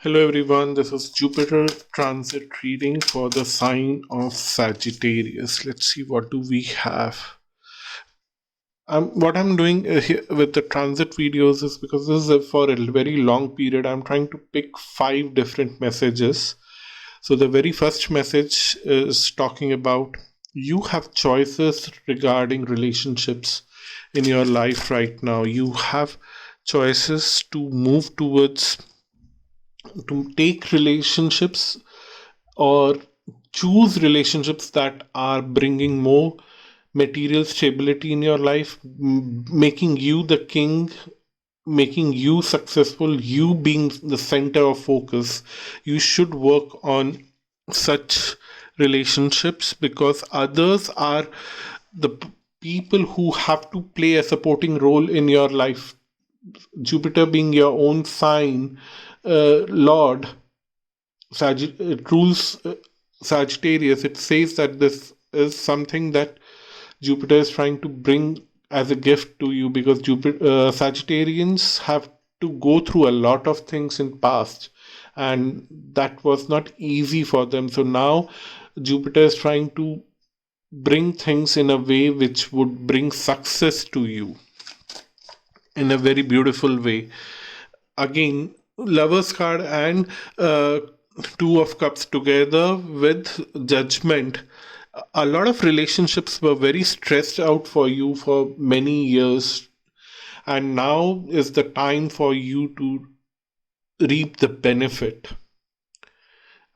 Hello everyone, this is Jupiter transit reading for the sign of Sagittarius. Let's see what do we have. What I'm doing here with the transit videos is because this is for a very long period. I'm trying to pick 5 different messages. So the very first message is talking about you have choices regarding relationships in your life right now. You have choices to move towards to take relationships or choose relationships that are bringing more material stability in your life, making you the king, making you successful, you being the center of focus. You should work on such relationships because others are the people who have to play a supporting role in your life. Jupiter being your own sign, Lord, it rules Sagittarius. It says that this is something that Jupiter is trying to bring as a gift to you because Sagittarians have to go through a lot of things in past, and that was not easy for them. So now Jupiter is trying to bring things in a way which would bring success to you in a very beautiful way. Again, Lovers card and Two of Cups together with Judgment. A lot of relationships were very stressed out for you for many years, and now is the time for you to reap the benefit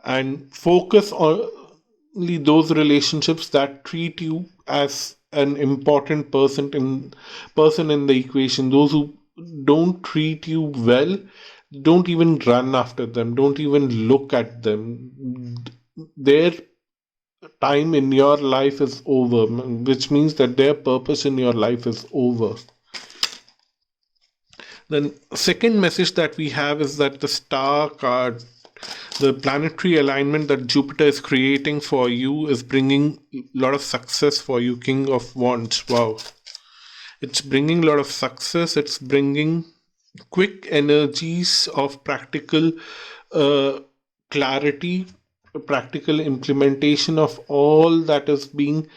and focus on only those relationships that treat you as an important person in the equation. Those who don't treat you well, don't even run after them, don't even look at them. Their time in your life is over, which means that their purpose in your life is over. Then second message that we have is that the star card, the planetary alignment that Jupiter is creating for you, is bringing a lot of success for you. King of Wands. Wow. It's bringing a lot of success. It's bringing quick energies of practical clarity, practical implementation of all that is being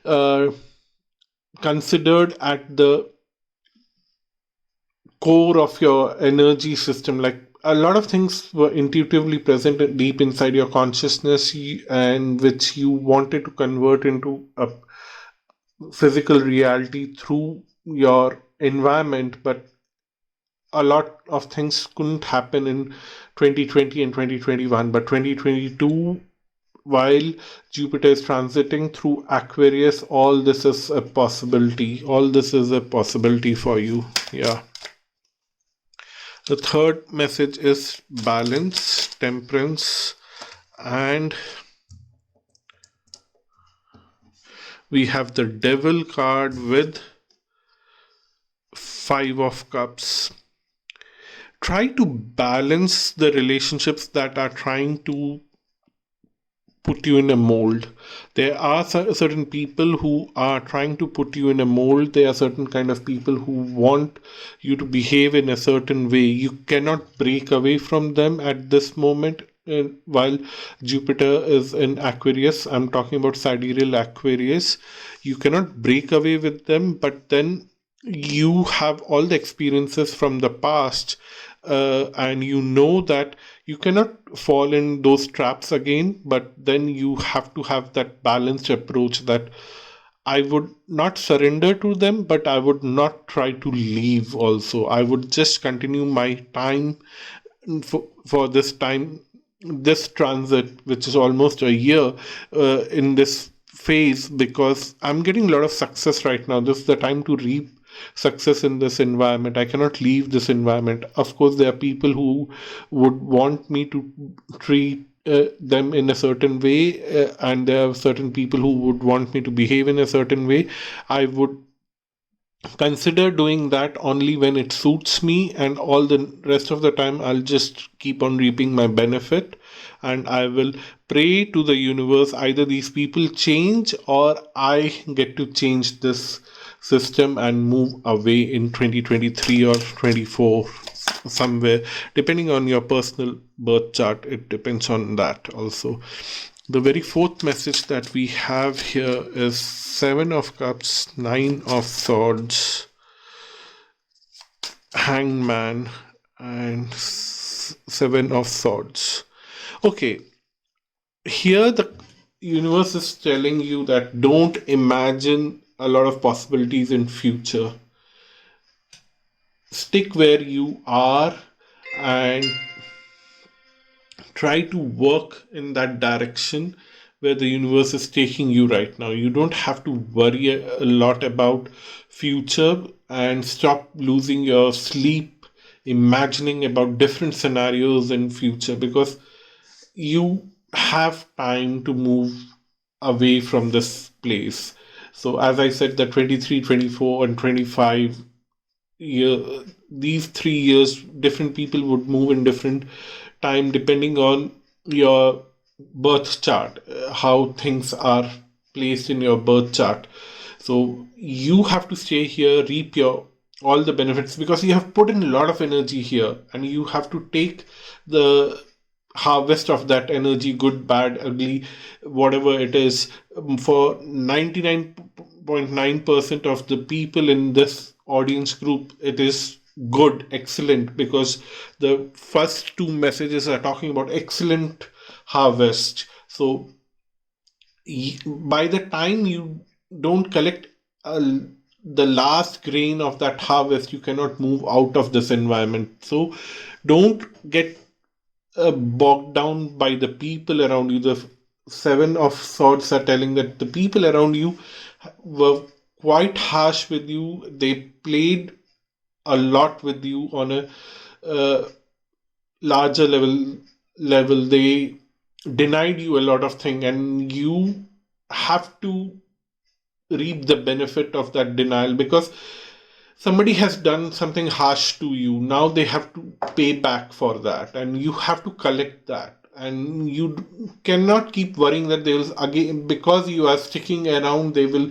uh, considered at the core of your energy system. Like a lot of things were intuitively present deep inside your consciousness, and which you wanted to convert into a physical reality through your environment, but a lot of things couldn't happen in 2020 and 2021. But 2022, while Jupiter is transiting through Aquarius, all this is a possibility. All this is a possibility for you. Yeah. The third message is balance, temperance, and we have the Devil card with 5 of Cups. Try to balance the relationships that are trying to put you in a mold. There are certain people who are trying to put you in a mold. There are certain kind of people who want you to behave in a certain way. You cannot break away from them at this moment. While Jupiter is in Aquarius, I'm talking about Sidereal Aquarius. You cannot break away with them, but then you have all the experiences from the past, and you know that you cannot fall in those traps again, but then you have to have that balanced approach that I would not surrender to them, but I would not try to leave also. I would just continue my time for this time, this transit, which is almost a year in this phase, because I'm getting a lot of success right now. This is the time to reap success in this environment. I cannot leave this environment. Of course, there are people who would want me to treat them in a certain way, and there are certain people who would want me to behave in a certain way. I would consider doing that only when it suits me, and all the rest of the time I'll just keep on reaping my benefit, and I will pray to the universe. Either these people change or I get to change this system and move away in 2023 or 24. somewhere, depending on your personal birth chart. It depends on that also. The very fourth message that we have here is Seven of Cups, Nine of Swords, Hangman, and Seven of Swords. Okay, here the universe is telling you that don't imagine a lot of possibilities in future. Stick where you are and try to work in that direction where the universe is taking you right now. You don't have to worry a lot about future, and stop losing your sleep imagining about different scenarios in future, because you have time to move away from this place. So as I said, the 23, 24, and 25 year, these 3 years, different people would move in different time depending on your birth chart, how things are placed in your birth chart. So you have to stay here, reap your all the benefits, because you have put in a lot of energy here, and you have to take the harvest of that energy, good, bad, ugly, whatever it is. For 99.9% of the people in this audience group, it is good, excellent, because the first two messages are talking about excellent harvest. So by the time you don't collect the last grain of that harvest, you cannot move out of this environment. So don't get bogged down by the people around you. The Seven of Swords are telling that the people around you were quite harsh with you. They played a lot with you on a uh, larger level. They denied you a lot of things, and you have to reap the benefit of that denial, because somebody has done something harsh to you. Now they have to pay back for that, and you have to collect that. And you cannot keep worrying that they will again, because you are sticking around, they will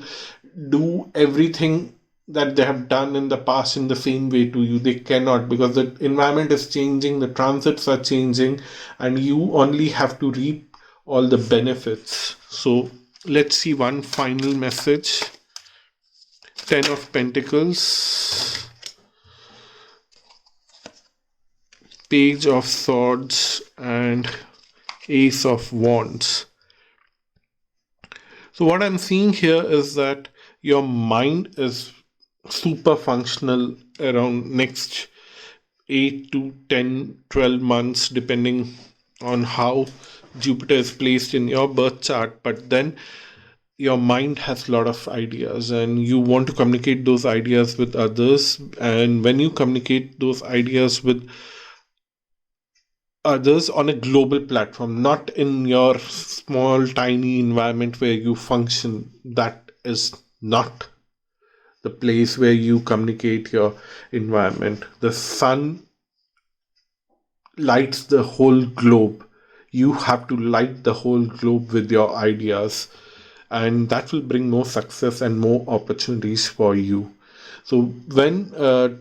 do everything that they have done in the past in the same way to you. They cannot, because the environment is changing, the transits are changing, and you only have to reap all the benefits. So let's see one final message. Ten of Pentacles, Page of Swords, and Ace of Wands. So what I'm seeing here is that your mind is super functional around next 8 to 10, 12 months, depending on how Jupiter is placed in your birth chart. But then your mind has a lot of ideas, and you want to communicate those ideas with others. And when you communicate those ideas with others on a global platform, not in your small tiny environment where you function, that is not the place where you communicate your environment. The sun lights the whole globe. You have to light the whole globe with your ideas, and that will bring more success and more opportunities for you. So when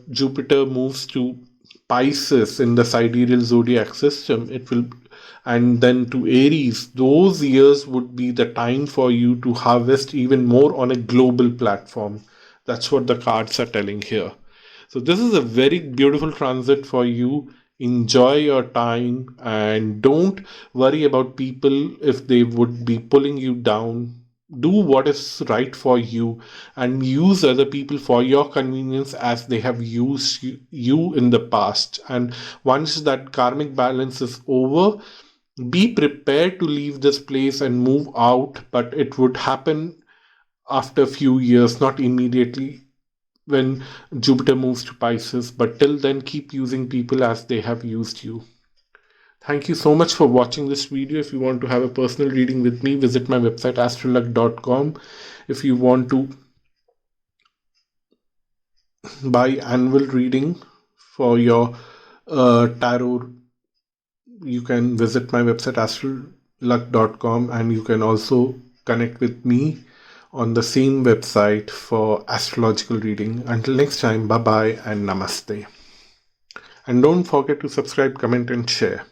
Jupiter moves to Pisces in the sidereal zodiac system, it will, and then to Aries, those years would be the time for you to harvest even more on a global platform. That's what the cards are telling here. So this is a very beautiful transit for you. Enjoy your time and don't worry about people if they would be pulling you down. Do what is right for you, and use other people for your convenience as they have used you in the past. And once that karmic balance is over, be prepared to leave this place and move out, but it would happen after a few years, not immediately when Jupiter moves to Pisces. But till then, keep using people as they have used you. Thank you so much for watching this video. If you want to have a personal reading with me, visit my website astralluck.com. If you want to buy annual reading for your tarot, you can visit my website astralluck.com, and you can also connect with me on the same website for astrological reading. Until next time, bye bye and namaste. And don't forget to subscribe, comment, and share.